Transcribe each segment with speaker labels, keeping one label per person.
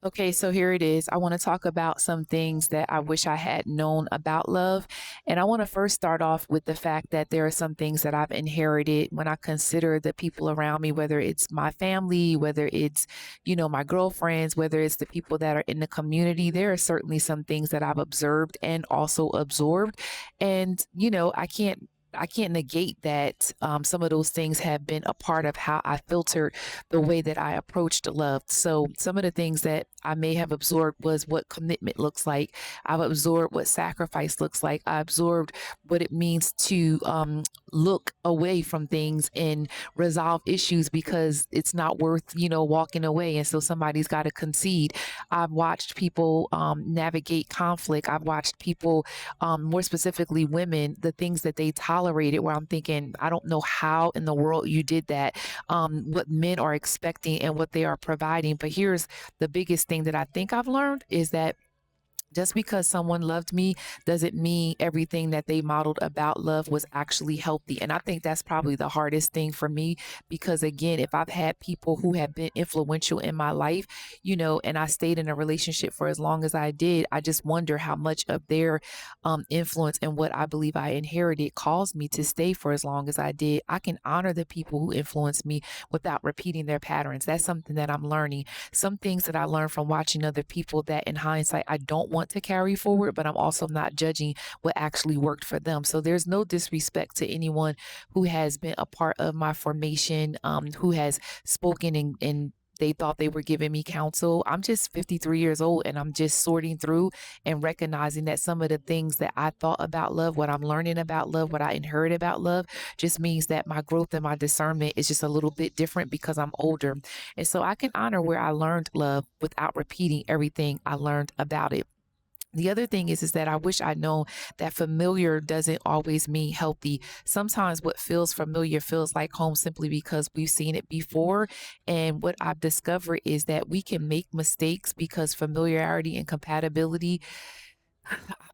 Speaker 1: Okay, so here it is. I want to talk about some things that I wish I had known about love. And I want to first start off with the fact that there are some things that I've inherited when I consider the people around me, whether it's my family, whether it's, my girlfriends, whether it's the people that are in the community. There are certainly some things that I've observed and also absorbed. And, I can't negate that some of those things have been a part of how I filtered the way that I approached love. So some of the things that I may have absorbed was what commitment looks like. I've absorbed what sacrifice looks like. I absorbed what it means to look away from things and resolve issues because it's not worth, walking away. And so somebody's got to concede. I've watched people navigate conflict. I've watched people, more specifically women, the things that they tolerated where I'm thinking, I don't know how in the world you did that, what men are expecting and what they are providing. But here's the biggest thing that I think I've learned is that just because someone loved me doesn't mean everything that they modeled about love was actually healthy. And I think that's probably the hardest thing for me because, again, if I've had people who have been influential in my life, and I stayed in a relationship for as long as I did, I just wonder how much of their influence and what I believe I inherited caused me to stay for as long as I did. I can honor the people who influenced me without repeating their patterns. That's something that I'm learning. Some things that I learned from watching other people that in hindsight I don't want to carry forward, but I'm also not judging what actually worked for them. So there's no disrespect to anyone who has been a part of my formation, who has spoken and they thought they were giving me counsel. I'm just 53 years old and I'm just sorting through and recognizing that some of the things that I thought about love, what I'm learning about love, what I inherited about love, just means that my growth and my discernment is just a little bit different because I'm older. And so I can honor where I learned love without repeating everything I learned about it. The other thing is that I wish I'd known that familiar doesn't always mean healthy. Sometimes what feels familiar feels like home simply because we've seen it before. And what I've discovered is that we can make mistakes because familiarity and compatibility,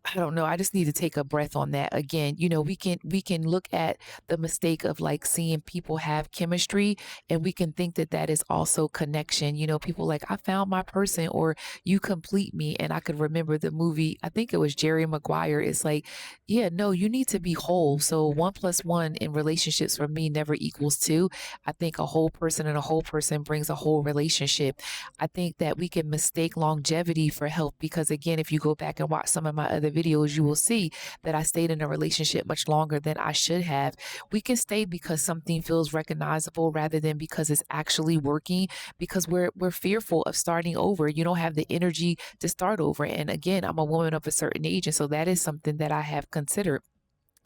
Speaker 1: I don't know. I just need to take a breath on that again. We can look at the mistake of like seeing people have chemistry, and we can think that that is also connection. People like I found my person or you complete me. And I could remember the movie. I think it was Jerry Maguire. It's like, yeah, no, you need to be whole. So one plus one in relationships for me never equals two. I think a whole person and a whole person brings a whole relationship. I think that we can mistake longevity for health because, again, if you go back and watch some of my other videos, you will see that I stayed in a relationship much longer than I should have. We can stay because something feels recognizable rather than because it's actually working because we're fearful of starting over. You don't have the energy to start over. And again, I'm a woman of a certain age. And so that is something that I have considered.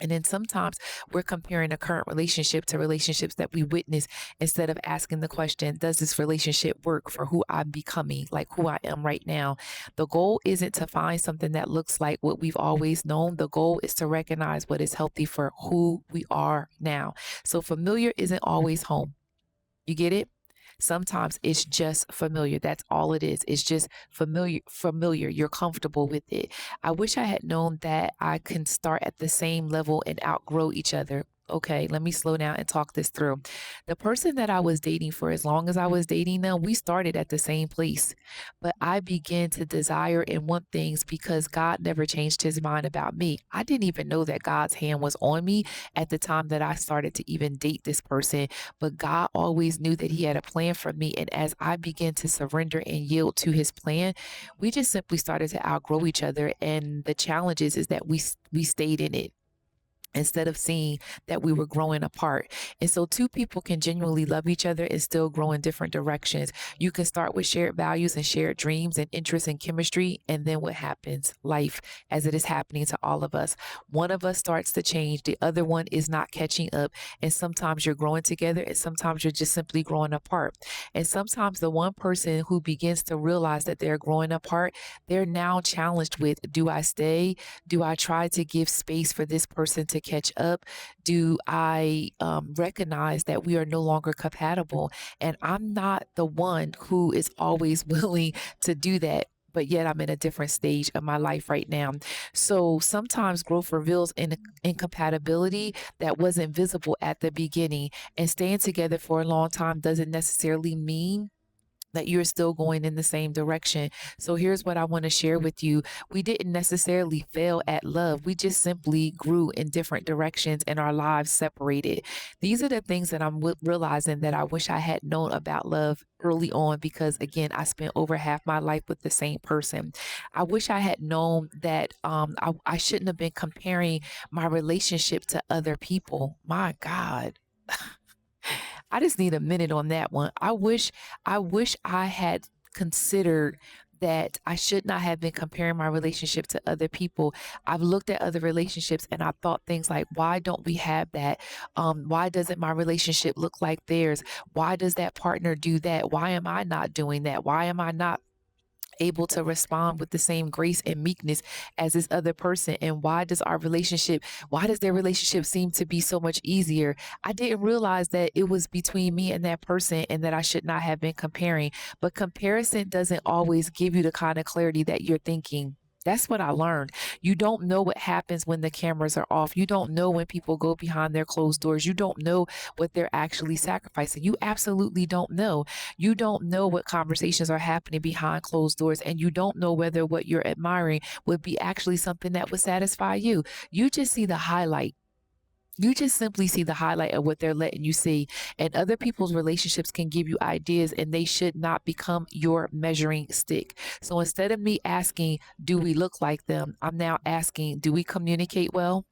Speaker 1: And then sometimes we're comparing a current relationship to relationships that we witness instead of asking the question, does this relationship work for who I'm becoming, like who I am right now? The goal isn't to find something that looks like what we've always known. The goal is to recognize what is healthy for who we are now. So familiar isn't always home. You get it? Sometimes it's just familiar. That's all it is. It's just familiar. You're comfortable with it. I wish I had known that I can start at the same level and outgrow each other. Okay, let me slow down and talk this through. The person that I was dating for as long as I was dating them, we started at the same place. But I began to desire and want things because God never changed his mind about me. I didn't even know that God's hand was on me at the time that I started to even date this person, but God always knew that he had a plan for me. And as I began to surrender and yield to his plan, we just simply started to outgrow each other. And the challenges is that we stayed in it instead of seeing that we were growing apart. And so two people can genuinely love each other and still grow in different directions. You can start with shared values and shared dreams and interests and chemistry. And then what happens? Life, as it is happening to all of us. One of us starts to change. The other one is not catching up. And sometimes you're growing together and sometimes you're just simply growing apart. And sometimes the one person who begins to realize that they're growing apart, they're now challenged with, do I stay? Do I try to give space for this person to catch up? Do I recognize that we are no longer compatible? And I'm not the one who is always willing to do that. But yet I'm in a different stage of my life right now. So sometimes growth reveals incompatibility that wasn't visible at the beginning. And staying together for a long time doesn't necessarily mean that you're still going in the same direction. So here's what I want to share with you. We didn't necessarily fail at love. We just simply grew in different directions and our lives separated. These are the things that I'm realizing that I wish I had known about love early on, because again, I spent over half my life with the same person. I wish I had known that I shouldn't have been comparing my relationship to other people. My God. I just need a minute on that one. I wish I had considered that I should not have been comparing my relationship to other people. I've looked at other relationships and I thought things like, why don't we have that? Why doesn't my relationship look like theirs? Why does that partner do that? Why am I not doing that? Why am I not able to respond with the same grace and meekness as this other person? And why does their relationship seem to be so much easier? I didn't realize that it was between me and that person and that I should not have been comparing. But comparison doesn't always give you the kind of clarity that you're thinking. That's what I learned. You don't know what happens when the cameras are off. You don't know when people go behind their closed doors. You don't know what they're actually sacrificing. You absolutely don't know. You don't know what conversations are happening behind closed doors, and you don't know whether what you're admiring would be actually something that would satisfy you. You just see the highlight. You just simply see the highlight of what they're letting you see. And other people's relationships can give you ideas, and they should not become your measuring stick. So instead of me asking, do we look like them? I'm now asking, do we communicate well?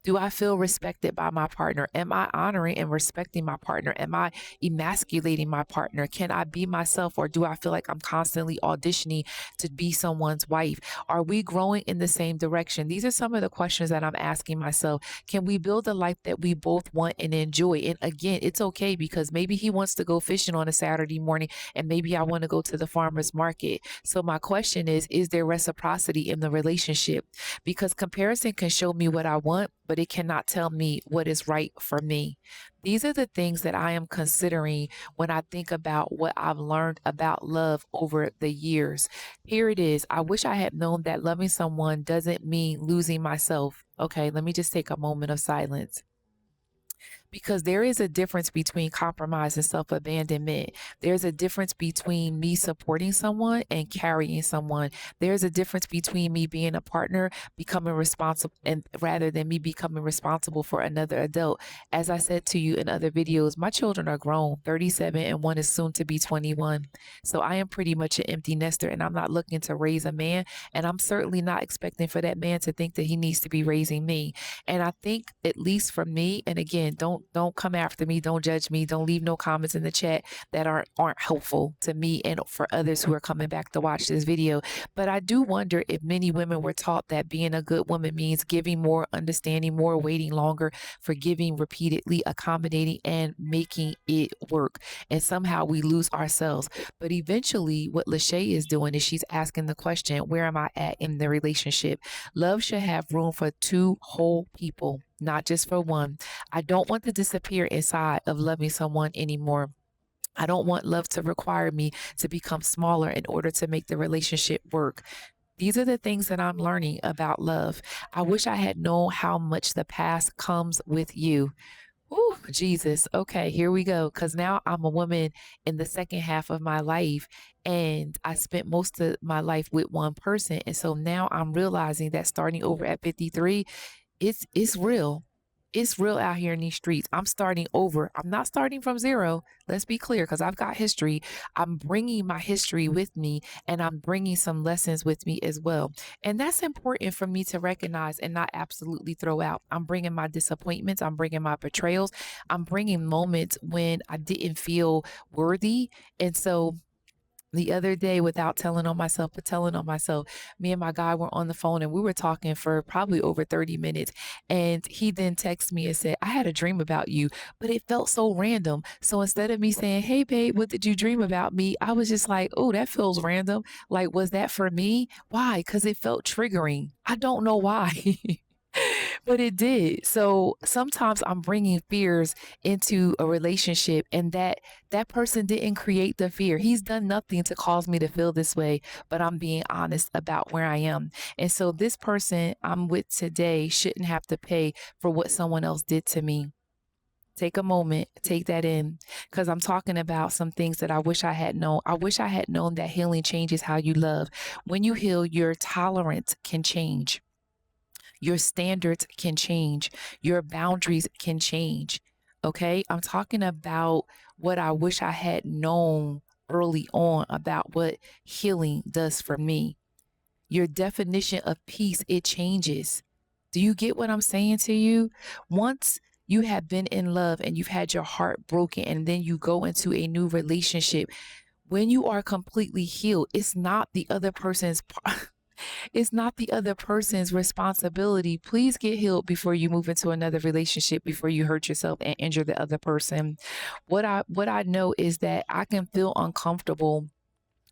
Speaker 1: Do I feel respected by my partner? Am I honoring and respecting my partner? Am I emasculating my partner? Can I be myself, or do I feel like I'm constantly auditioning to be someone's wife? Are we growing in the same direction? These are some of the questions that I'm asking myself. Can we build a life that we both want and enjoy? And again, it's okay, because maybe he wants to go fishing on a Saturday morning and maybe I want to go to the farmer's market. So my question is there reciprocity in the relationship? Because comparison can show me what I want, but it cannot tell me what is right for me. These are the things that I am considering when I think about what I've learned about love over the years. Here it is. I wish I had known that loving someone doesn't mean losing myself. Okay, let me just take a moment of silence, because there is a difference between compromise and self abandonment. There's a difference between me supporting someone and carrying someone. There's a difference between me being a partner, becoming responsible, and rather than me becoming responsible for another adult. As I said to you in other videos, my children are grown, 37, and one is soon to be 21. So I am pretty much an empty nester, and I'm not looking to raise a man. And I'm certainly not expecting for that man to think that he needs to be raising me. And I think, at least for me, and again, don't come after me, don't judge me, don't leave no comments in the chat that aren't helpful to me and for others who are coming back to watch this video. But I do wonder if many women were taught that being a good woman means giving more, understanding more, waiting longer, forgiving repeatedly, accommodating, and making it work. And somehow we lose ourselves. But eventually, what Lashay is doing is she's asking the question, where am I at in the relationship? Love should have room for two whole people, not just for one. I don't want to disappear inside of loving someone anymore. I don't want love to require me to become smaller in order to make the relationship work. These are the things that I'm learning about love. I wish I had known how much the past comes with you. Oh, Jesus. Okay, here we go. Because now I'm a woman in the second half of my life, and I spent most of my life with one person. And so now I'm realizing that starting over at 53, it's real. It's real out here in these streets. I'm starting over. I'm not starting from zero. Let's be clear, because I've got history. I'm bringing my history with me, and I'm bringing some lessons with me as well. And that's important for me to recognize and not absolutely throw out. I'm bringing my disappointments. I'm bringing my betrayals. I'm bringing moments when I didn't feel worthy. And so the other day, without telling on myself, but telling on myself, me and my guy were on the phone and we were talking for probably over 30 minutes. And he then texted me and said, I had a dream about you, but it felt so random. So instead of me saying, hey, babe, what did you dream about me? I was just like, oh, that feels random. Like, was that for me? Why? Because it felt triggering. I don't know why. But it did. So sometimes I'm bringing fears into a relationship, and that person didn't create the fear. He's done nothing to cause me to feel this way, but I'm being honest about where I am. And so this person I'm with today shouldn't have to pay for what someone else did to me. Take a moment, take that in, because I'm talking about some things that I wish I had known. I wish I had known that healing changes how you love. When you heal, your tolerance can change, your standards can change, your boundaries can change. Okay. I'm talking about what I wish I had known early on about what healing does for me. Your definition of peace, it changes. Do you get what I'm saying to you? Once you have been in love and you've had your heart broken and then you go into a new relationship, when you are completely healed, it's not the other person's it's not the other person's responsibility. Please get healed before you move into another relationship, before you hurt yourself and injure the other person. What I know is that I can feel uncomfortable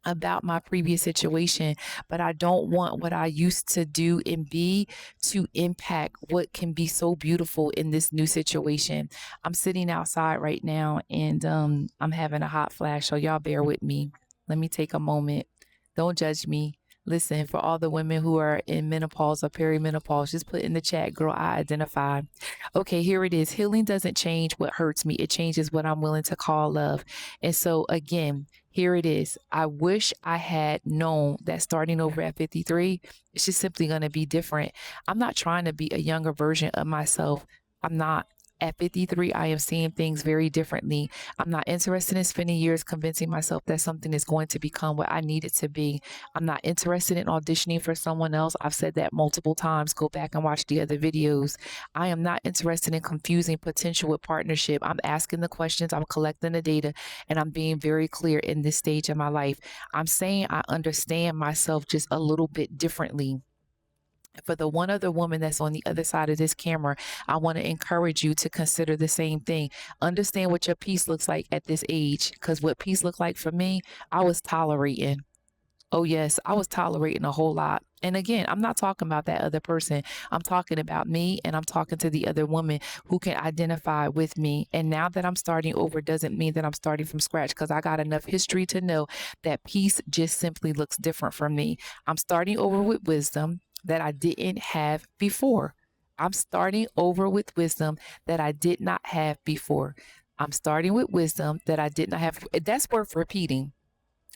Speaker 1: about my previous situation, but I don't want what I used to do and be to impact what can be so beautiful in this new situation. I'm sitting outside right now and I'm having a hot flash, so y'all bear with me. Let me take a moment. Don't judge me. Listen, for all the women who are in menopause or perimenopause, just put in the chat, girl, I identify. Okay, here it is. Healing doesn't change what hurts me, it changes what I'm willing to call love. And so, again, here it is. I wish I had known that starting over at 53, it's just simply going to be different. I'm not trying to be a younger version of myself. I'm not. At 53, I am seeing things very differently. I'm not interested in spending years convincing myself that something is going to become what I need it to be. I'm not interested in auditioning for someone else. I've said that multiple times. Go back and watch the other videos. I am not interested in confusing potential with partnership. I'm asking the questions, I'm collecting the data, and I'm being very clear in this stage of my life. I'm saying I understand myself just a little bit differently. For the one other woman that's on the other side of this camera, I want to encourage you to consider the same thing. Understand what your peace looks like at this age, because what peace looked like for me, I was tolerating. Oh, yes, I was tolerating a whole lot. And again, I'm not talking about that other person. I'm talking about me, and I'm talking to the other woman who can identify with me. And now that I'm starting over doesn't mean that I'm starting from scratch, because I got enough history to know that peace just simply looks different from me. I'm starting over with wisdom that I didn't have before. I'm starting over with wisdom that I did not have before. I'm starting with wisdom that I did not have. That's worth repeating,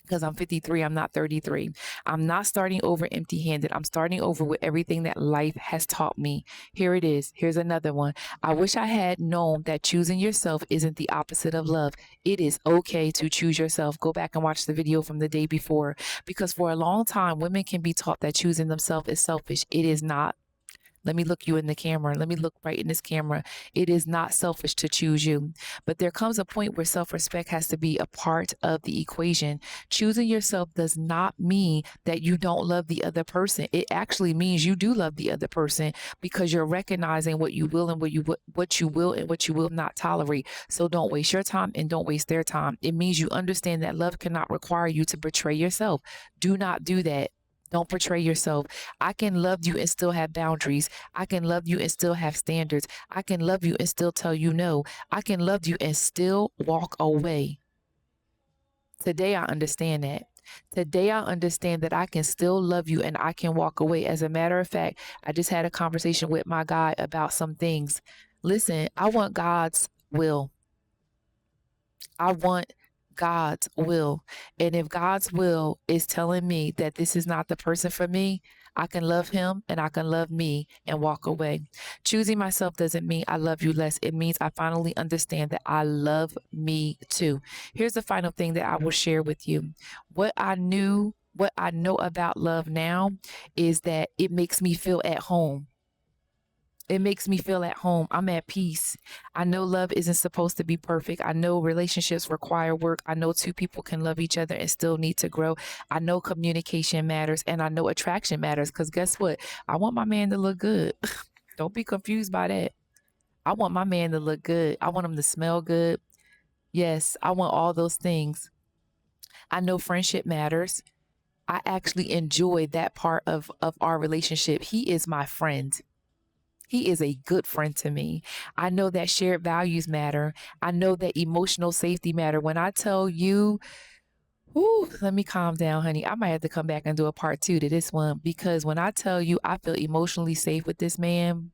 Speaker 1: because I'm 53, I'm not 33. I'm not starting over empty handed. I'm starting over with everything that life has taught me. Here it is. Here's another one. I wish I had known that choosing yourself isn't the opposite of love. It is okay to choose yourself. Go back and watch the video from the day before, because for a long time, women can be taught that choosing themselves is selfish. It is not. Let me look you in the camera. Let me look right in this camera. It is not selfish to choose you. But there comes a point where self respect has to be a part of the equation. Choosing yourself does not mean that you don't love the other person. It actually means you do love the other person, because you're recognizing what you will and what you will and what you will not tolerate. So don't waste your time and don't waste their time. It means you understand that love cannot require you to betray yourself. Do not do that. Don't portray yourself. I can love you and still have boundaries. I can love you and still have standards. I can love you and still tell you no. I can love you and still walk away. Today, I understand that. Today, I understand that I can still love you and I can walk away. As a matter of fact, I just had a conversation with my guy about some things. Listen, I want God's will. I want God's will. And if God's will is telling me that this is not the person for me, I can love him and I can love me and walk away. Choosing myself doesn't mean I love you less. It means I finally understand that I love me too. Here's the final thing that I will share with you. What I know about love now is that it makes me feel at home. It makes me feel at home. I'm at peace. I know love isn't supposed to be perfect. I know relationships require work. I know two people can love each other and still need to grow. I know communication matters, and I know attraction matters, because guess what? I want my man to look good. Don't be confused by that. I want my man to look good. I want him to smell good. Yes, I want all those things. I know friendship matters. I actually enjoy that part of our relationship. He is my friend. He is a good friend to me. I know that shared values matter. I know that emotional safety matter. When I tell you, whoo, let me calm down, honey. I might have to come back and do a part two to this one, because when I tell you I feel emotionally safe with this man,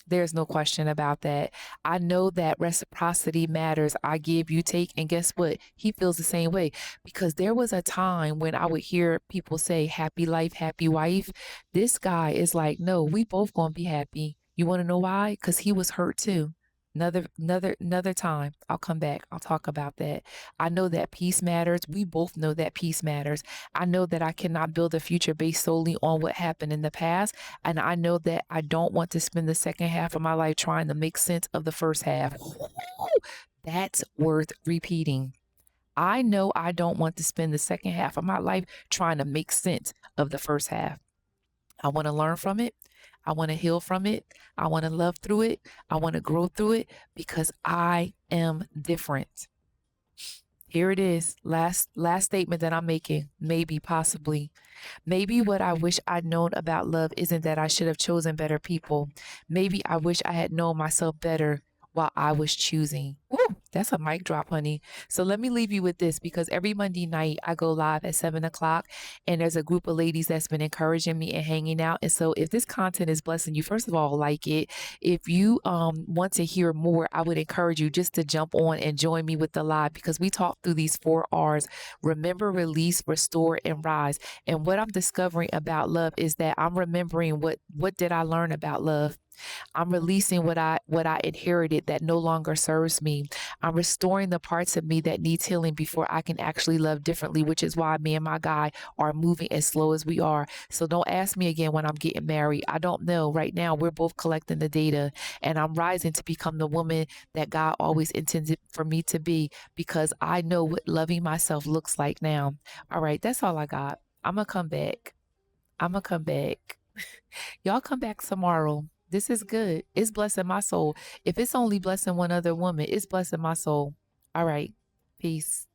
Speaker 1: There's no question about that. I know that reciprocity matters. I give, you take. And guess what? He feels the same way because there was a time when I would hear people say, happy life, happy wife. This guy is like, no, we both going to be happy. You want to know why? Because he was hurt too. Another time. I'll come back. I'll talk about that. I know that peace matters. We both know that peace matters. I know that I cannot build a future based solely on what happened in the past. And I know that I don't want to spend the second half of my life trying to make sense of the first half. That's worth repeating. I know I don't want to spend the second half of my life trying to make sense of the first half. I want to learn from it. I want to heal from it. I want to love through it. I want to grow through it because I am different. Here it is. Last statement that I'm making, maybe possibly. Maybe what I wish I'd known about love isn't that I should have chosen better people. Maybe I wish I had known myself better while I was choosing. Woo, that's a mic drop, honey. So let me leave you with this because every Monday night I go live at 7 o'clock and there's a group of ladies that's been encouraging me and hanging out. And so if this content is blessing you, first of all, like it. If you want to hear more, I would encourage you just to jump on and join me with the live because we talk through these 4 R's: remember, release, restore, and rise. And what I'm discovering about love is that I'm remembering what did I learn about love. I'm releasing what I inherited that no longer serves me. I'm restoring the parts of me that needs healing before I can actually love differently, which is why me and my guy are moving as slow as we are. So don't ask me again when I'm getting married. I don't know. Right now, we're both collecting the data and I'm rising to become the woman that God always intended for me to be because I know what loving myself looks like now. All right, that's all I got. I'm going to come back. I'm going to come back. Y'all come back tomorrow. This is good. It's blessing my soul. If it's only blessing one other woman, it's blessing my soul. All right. Peace.